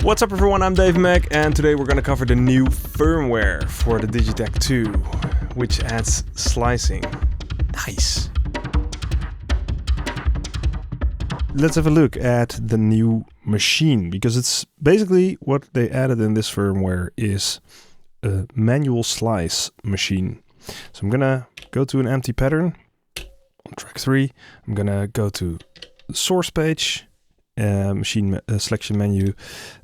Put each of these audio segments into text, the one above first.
What's up everyone, I'm Mech, and today we're going to cover the new firmware for the DIgitakt II, which adds slicing. Nice! Let's have a look at the new machine, because it's basically what they added in this firmware is a manual slice machine. So I'm going to go to an empty pattern on track 3. I'm going to go to the source page, machine selection menu,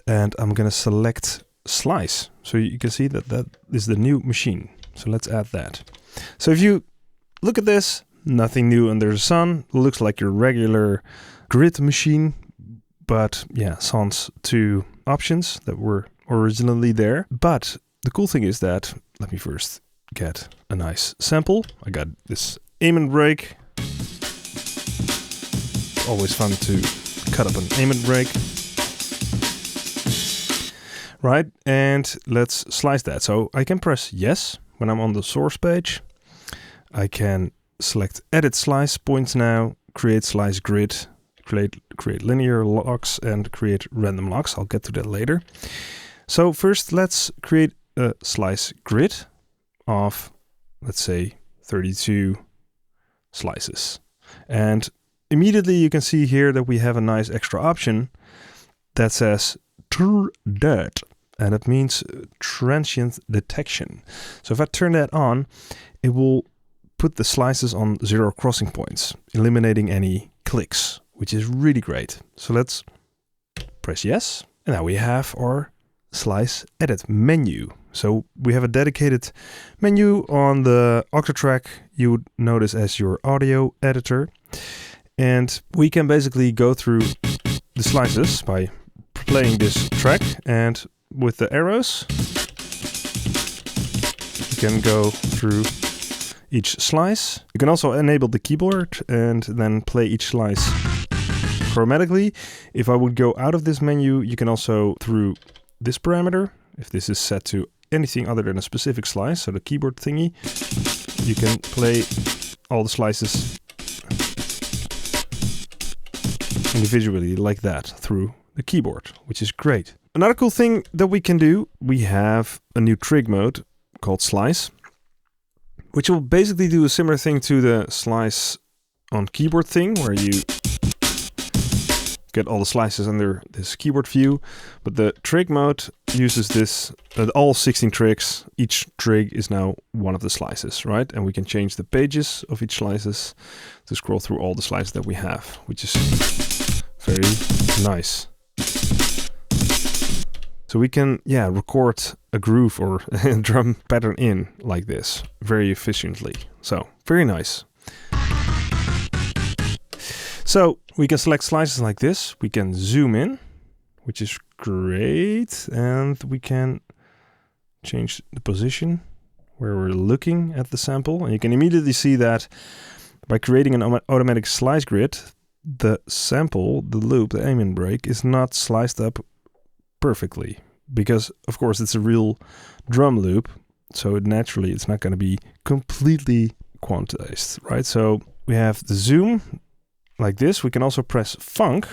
and I'm going to select slice. So you can see that that is the new machine. So let's add that. So if you look at this, nothing new under the sun. It looks like your regular grid machine, but yeah, sans 2 options that were originally there. But the cool thing is that, let me first get a nice sample. I got this aim and break. Always fun to cut up an aim and break. Right, and let's slice that. So I can press yes when I'm on the source page. I can select edit slice points now, create slice grid, create linear locks, and create random locks. I'll get to that later. So first let's create a slice grid of, let's say, 32 slices. And immediately you can see here that we have a nice extra option that says TDET, and it means transient detection. So if I turn that on, it will put the slices on 0 crossing points, eliminating any clicks, which is really great. So let's press yes, and now we have our slice edit menu. So we have a dedicated menu on the Octatrack you would notice as your audio editor. And we can basically go through the slices by playing this track, and with the arrows you can go through each slice. You can also enable the keyboard and then play each slice chromatically. If I would go out of this menu, you can also, through this parameter, if this is set to anything other than a specific slice, so the keyboard thingy, you can play all the slices individually like that through the keyboard, which is great. Another cool thing that we can do, we have a new trig mode called slice, which will basically do a similar thing to the slice on keyboard thing, where you get all the slices under this keyboard view. But the trig mode uses this, all 16 trigs. Each trig is now one of the slices, right? And we can change the pages of each slices to scroll through all the slices that we have, which is very nice. So we can, yeah, record a groove or a drum pattern in like this very efficiently. So very nice. So we can select slices like this. We can zoom in, which is great. And we can change the position where we're looking at the sample. And you can immediately see that by creating an automatic slice grid, the sample, the loop, the aim and break is not sliced up perfectly, because of course it's a real drum loop. So naturally it's not going to be completely quantized, right? So we have the zoom like this. We can also press func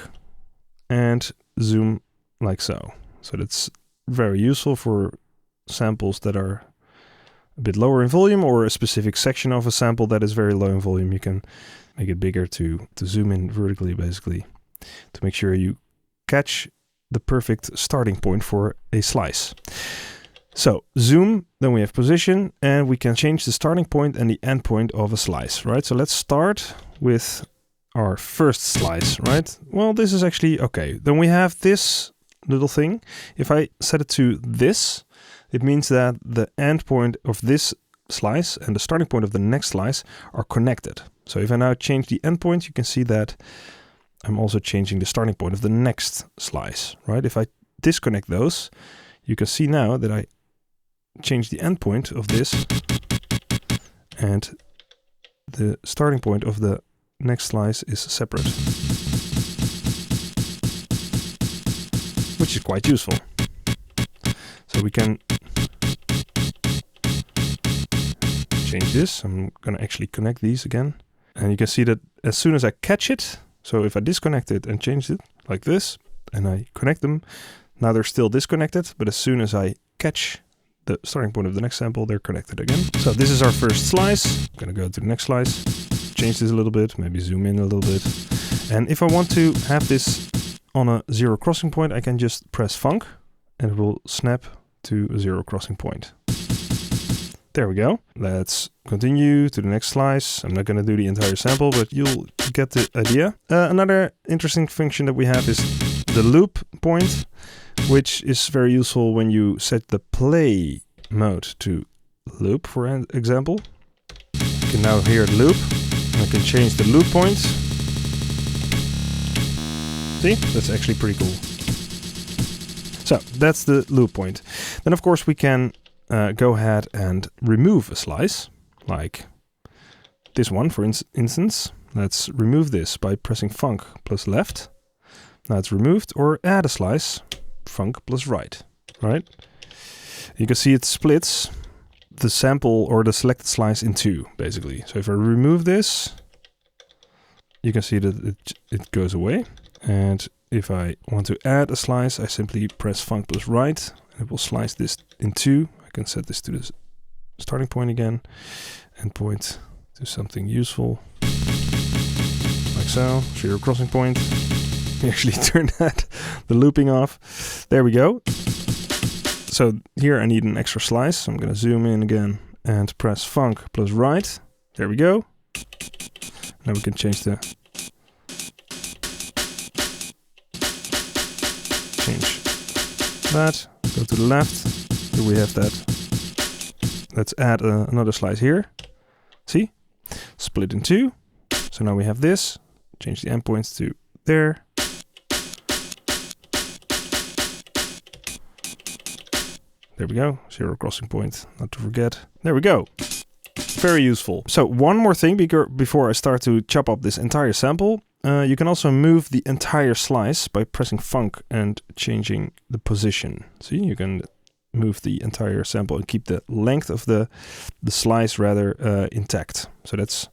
and zoom like so. So that's very useful for samples that are a bit lower in volume, or a specific section of a sample that is very low in volume. You can make it bigger to zoom in vertically, basically, to make sure you catch the perfect starting point for a slice. So zoom, then we have position, and we can change the starting point and the end point of a slice, right? So let's start with our first slice, right? Well, this is actually okay. Then we have this little thing. If I set it to this, it means that the end point of this slice and the starting point of the next slice are connected. So if I now change the end point, you can see that I'm also changing the starting point of the next slice, right? If I disconnect those, you can see now that I change the end point of this, and the starting point of the next slice is separate, which is quite useful. So we can change this. I'm going to actually connect these again. And you can see that as soon as I catch it, so if I disconnect it and change it like this, and I connect them, Now they're still disconnected, but as soon as I catch the starting point of the next sample, they're connected again. So this is our first slice. I'm gonna go to the next slice, change this a little bit, maybe zoom in a little bit. And if I want to have this on a zero crossing point, I can just press func and it will snap to a zero crossing point. There we go. Let's continue to the next slice. I'm not going to do the entire sample, but you'll get the idea. Another interesting function that we have is the loop point, which is very useful when you set the play mode to loop, for example. You can now hear the loop. I can change the loop point. See, that's actually pretty cool. So that's the loop point. Then of course we can go ahead and remove a slice, like this one, for instance. Let's remove this by pressing func plus left. Now it's removed, or add a slice, func plus right, right? You can see it splits the sample or the selected slice in two, basically. So if I remove this, you can see that it goes away. And if I want to add a slice, I simply press func plus right. It will slice this in two. I can set this to the starting point again and point to something useful, like so. Zero crossing point. We actually turned the looping off. There we go. So here I need an extra slice. So I'm going to zoom in again and press func plus right. There we go. Now we can change that. Go to the left. Here we have that. Let's add another slice here. See? Split in two. So now we have this. Change the endpoints to there. There we go. Zero crossing point, not to forget. There we go. Very useful. So one more thing before I start to chop up this entire sample. You can also move the entire slice by pressing func and changing the position. See, you can move the entire sample and keep the length of the slice rather intact. So that's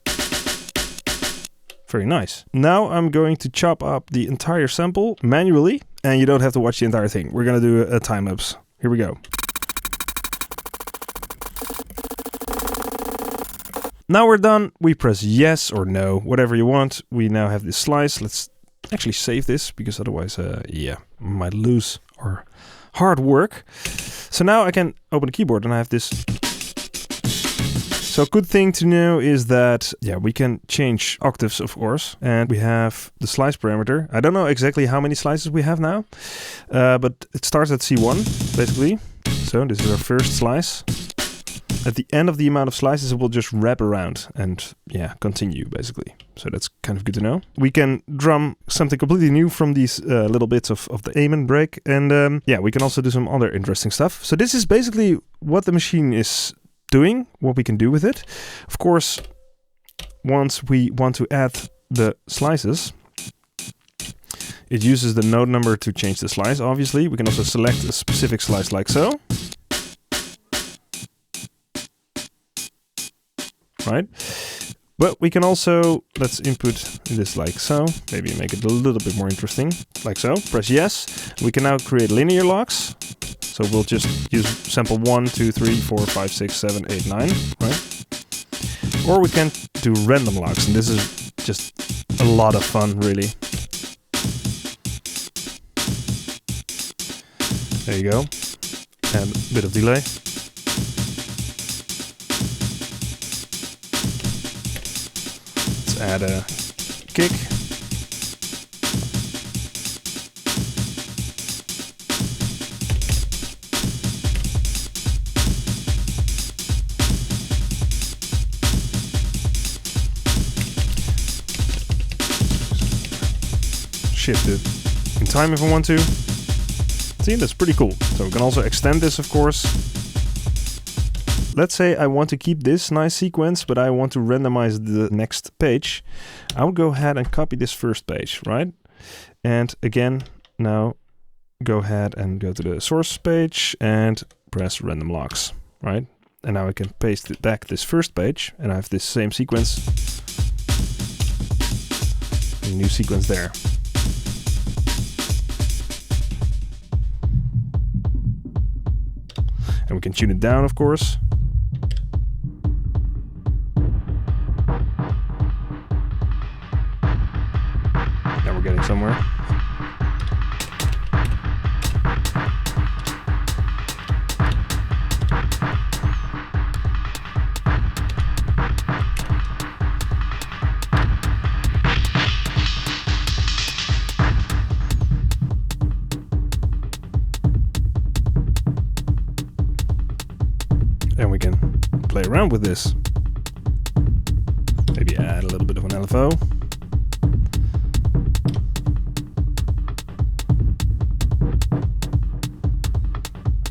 very nice. Now I'm going to chop up the entire sample manually, and you don't have to watch the entire thing. We're going to do a time lapse. Here we go. Now we're done. We press yes or no, whatever you want. We now have this slice. Let's actually save this, because otherwise, yeah, we might lose our hard work. So now I can open the keyboard and I have this. So a good thing to know is that, yeah, we can change octaves, of course, and we have the slice parameter. I don't know exactly how many slices we have now, but it starts at C1, basically. So this is our first slice. At the end of the amount of slices, it will just wrap around and, yeah, continue, basically. So that's kind of good to know. We can drum something completely new from these little bits of the aim and break. And, yeah, we can also do some other interesting stuff. So this is basically what the machine is doing, what we can do with it. Of course, once we want to add the slices, it uses the node number to change the slice, obviously. We can also select a specific slice like so. Right? But we can also, let's input this like so, maybe make it a little bit more interesting, like so. Press yes. We can now create linear locks. So we'll just use sample 1, 2, 3, 4, 5, 6, 7, 8, 9, right? Or we can do random locks, and this is just a lot of fun, really. There you go. And a bit of delay. Add a kick. Shift it in time if I want to. See, that's pretty cool. So we can also extend this, of course. Let's say I want to keep this nice sequence, but I want to randomize the next page. I would go ahead and copy this first page, right? And again, now go ahead and go to the source page and press random locks, right? And now I can paste it back this first page, and I have this same sequence. A new sequence there. And we can tune it down, of course. Now we're getting somewhere. And we can play around with this. Maybe add a little bit of an LFO.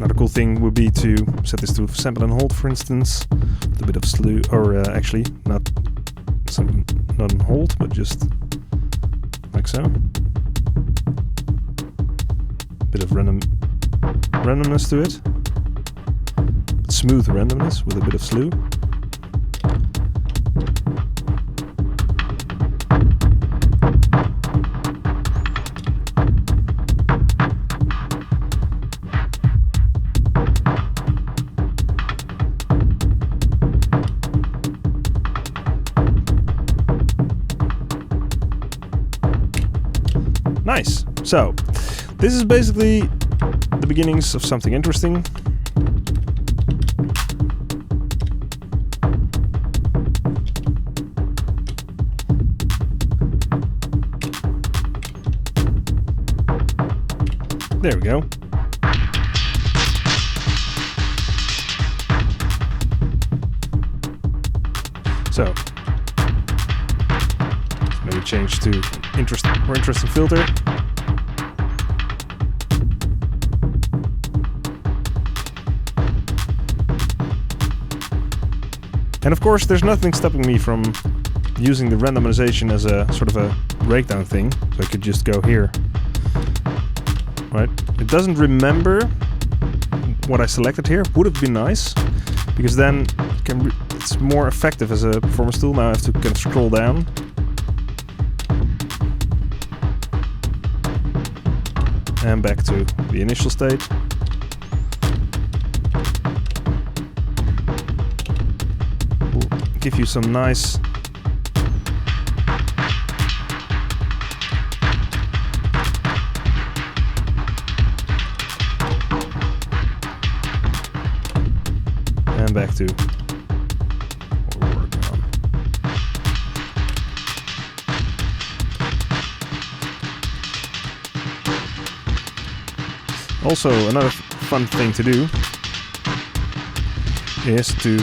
Another cool thing would be to set this to sample and hold, for instance, with a bit of slew, or actually not on hold, but just like so. Bit of randomness to it. Smooth randomness with a bit of slew. Nice. So, this is basically the beginnings of something interesting. There we go. So, maybe change to more interesting filter. And of course, there's nothing stopping me from using the randomization as a sort of a breakdown thing. So I could just go here. Right? It doesn't remember what I selected here. Would have been nice, because then it's more effective as a performance tool. Now I have to kind of scroll down. And back to the initial state. We'll give you some nice and back to what we're working on. Also, another fun thing to do is to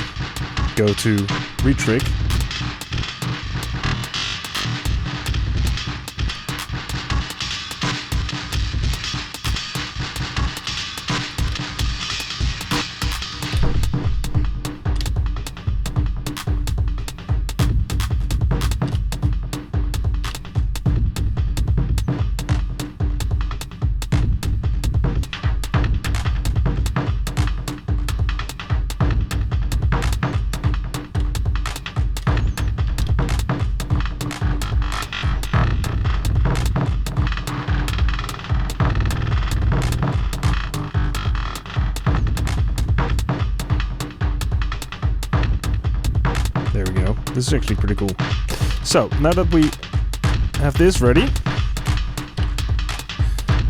go to retrig . There we go. This is actually pretty cool. So, now that we have this ready,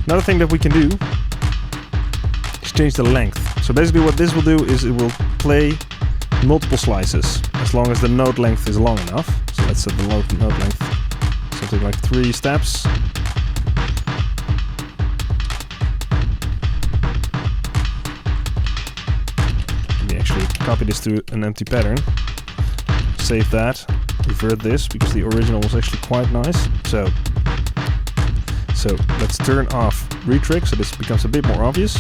another thing that we can do is change the length. So basically what this will do is it will play multiple slices as long as the note length is long enough. So let's set the note length something like 3 steps. Let me actually copy this to an empty pattern. Save that, revert this, because the original was actually quite nice. So let's turn off retrig, so this becomes a bit more obvious.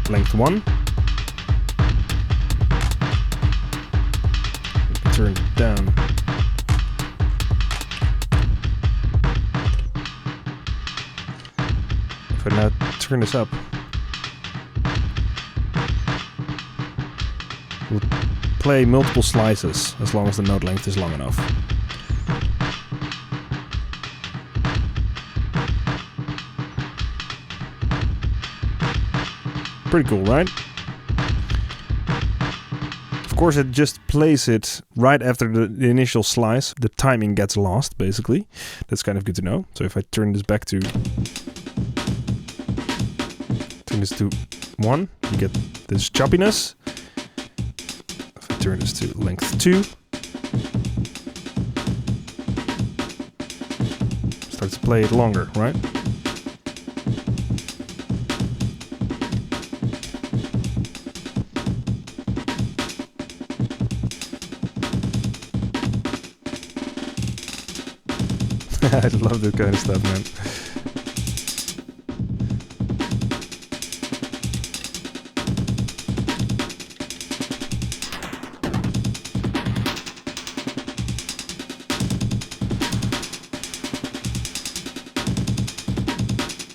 Length 1. Turn it down. If I now turn this up, we'll play multiple slices as long as the note length is long enough. Pretty cool, right? Of course, it just plays it right after the initial slice. The timing gets lost, basically. That's kind of good to know. So if I turn this back to... Turn this to 1, you get this choppiness. If I turn this to length 2... Starts to play it longer, right? I love this kind of stuff, man.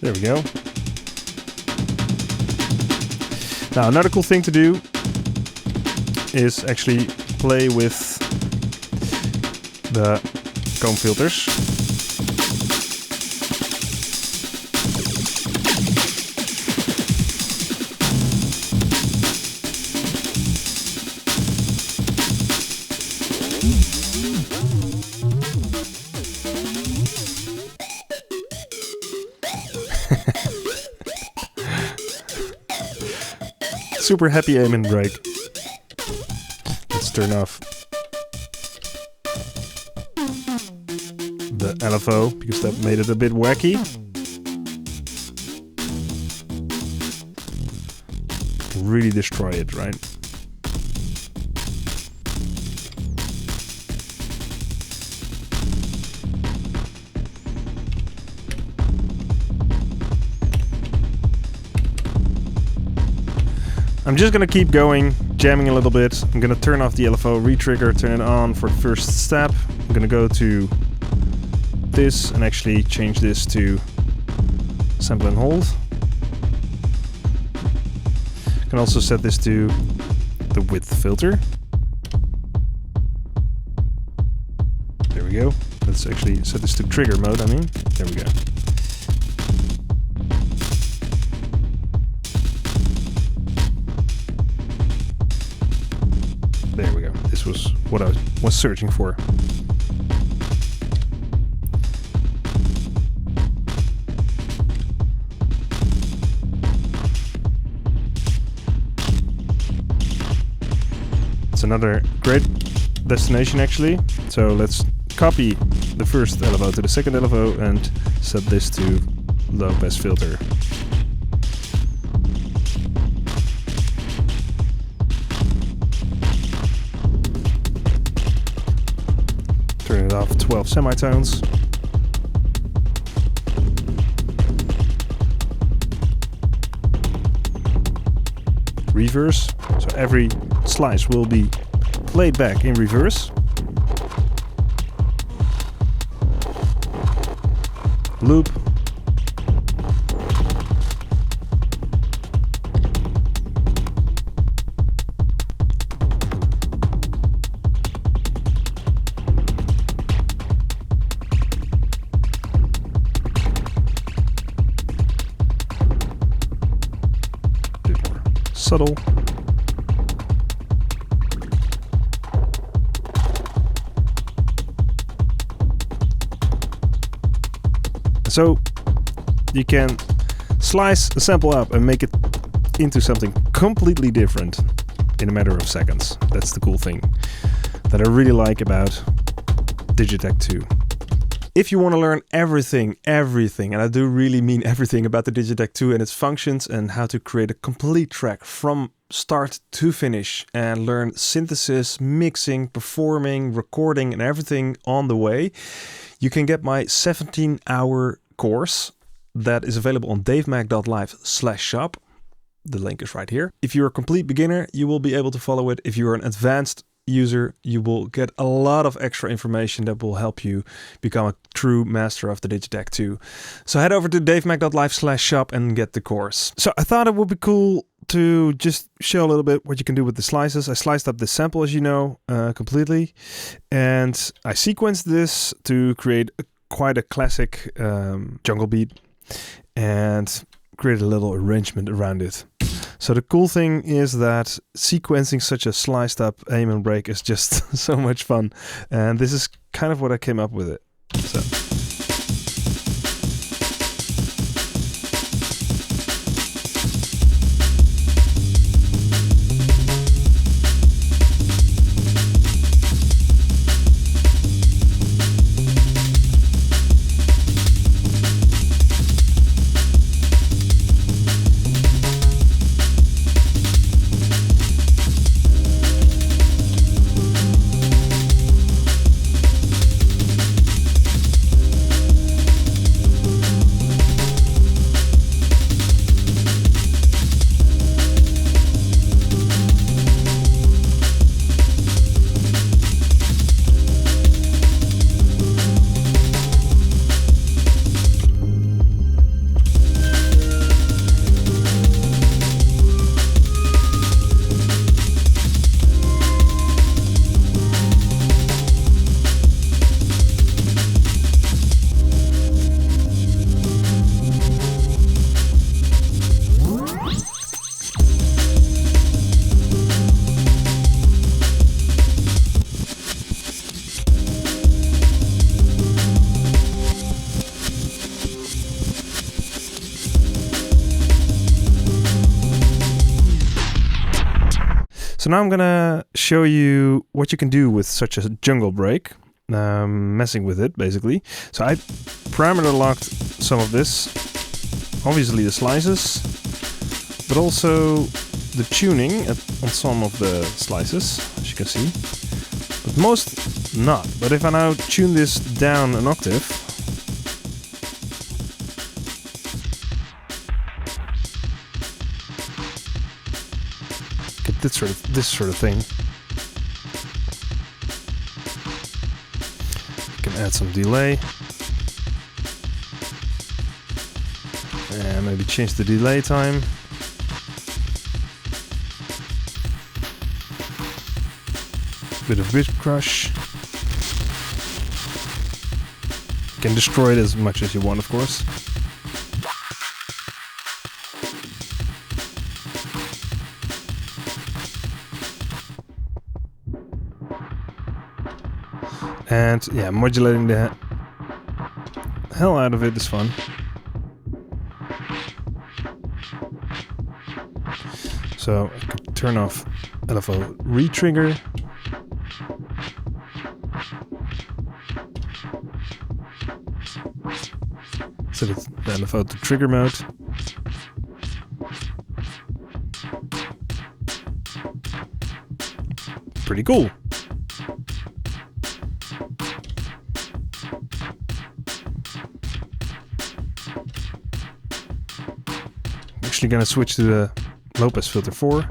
There we go. Now, another cool thing to do is actually play with the comb filters. Super happy aim and brake. Let's turn off the LFO because that made it a bit wacky. Really destroy it, right? I'm just gonna keep going, jamming a little bit. I'm gonna turn off the LFO, re-trigger, turn it on for the first step. I'm gonna go to this and actually change this to sample and hold. I can also set this to the width filter. There we go. Let's actually set this to trigger mode, I mean. There we go. There we go. This was what I was searching for. It's another great destination actually. So let's copy the first LFO to the second LFO and set this to low pass filter. Turn it off 12 semitones. Reverse. So every slice will be played back in reverse. Loop. Subtle. So you can slice a sample up and make it into something completely different in a matter of seconds. That's the cool thing that I really like about DIgitakt II. If you want to learn everything, and I do really mean everything about the DIgitakt II and its functions and how to create a complete track from start to finish and learn synthesis, mixing, performing, recording and everything on the way, you can get my 17-hour course that is available on davemech.live/shop. The link is right here. If you're a complete beginner, you will be able to follow it. If you're an advanced user, you will get a lot of extra information that will help you become a true master of the DIgitakt II. So head over to davemech.live/shop and get the course. So I thought it would be cool to just show a little bit what you can do with the slices. I sliced up this sample, as you know, completely. And I sequenced this to create quite a classic jungle beat and create a little arrangement around it. So the cool thing is that sequencing such a sliced up aim and break is just so much fun. And this is kind of what I came up with it. So. So now I'm gonna show you what you can do with such a jungle break, messing with it basically. So I parameter locked some of this, obviously the slices, but also the tuning on some of the slices, as you can see, but most not. But if I now tune this down an octave, this sort of thing. You can add some delay. And maybe change the delay time. Bit of bit crush. You can destroy it as much as you want, of course. And yeah, modulating the hell out of it is fun. So I can turn off LFO retrigger. Set it the LFO to trigger mode. Pretty cool. Actually gonna switch to the Lopez filter 4.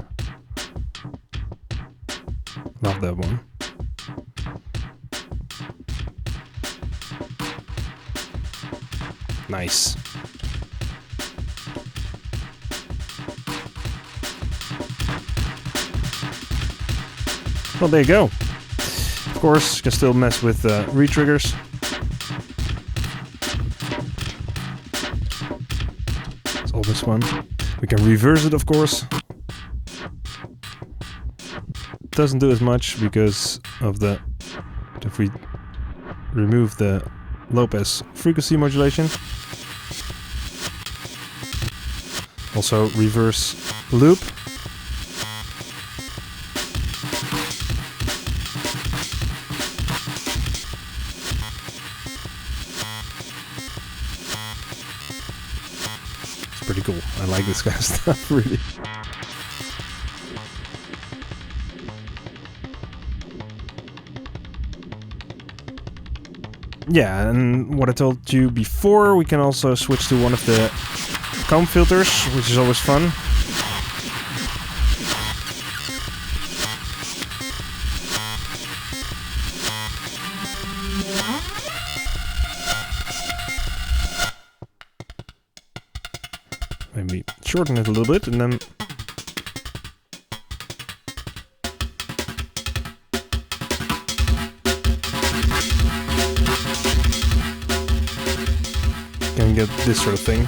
Love that one. Nice. Well, there you go. Of course, you can still mess with retriggers. It's always fun. We can reverse it, of course. Doesn't do as much because of the... if we remove the Lopez frequency modulation. Also reverse loop. It's pretty cool. I like this kind of stuff, really. Yeah, and what I told you before, we can also switch to one of the comb filters, which is always fun. Maybe shorten it a little bit and then can get this sort of thing.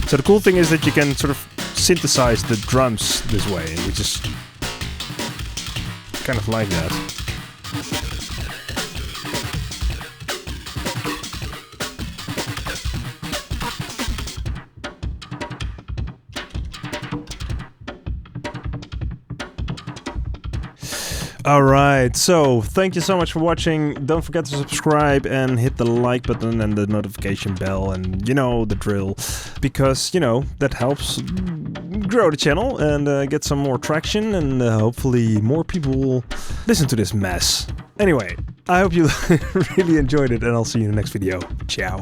So the cool thing is that you can sort of synthesize the drums this way, which is kind of like that. Alright, so thank you so much for watching. Don't forget to subscribe and hit the like button and the notification bell, and you know the drill, because you know that helps grow the channel and get some more traction, and hopefully more people will listen to this mess. Anyway, I hope you really enjoyed it, and I'll see you in the next video. Ciao.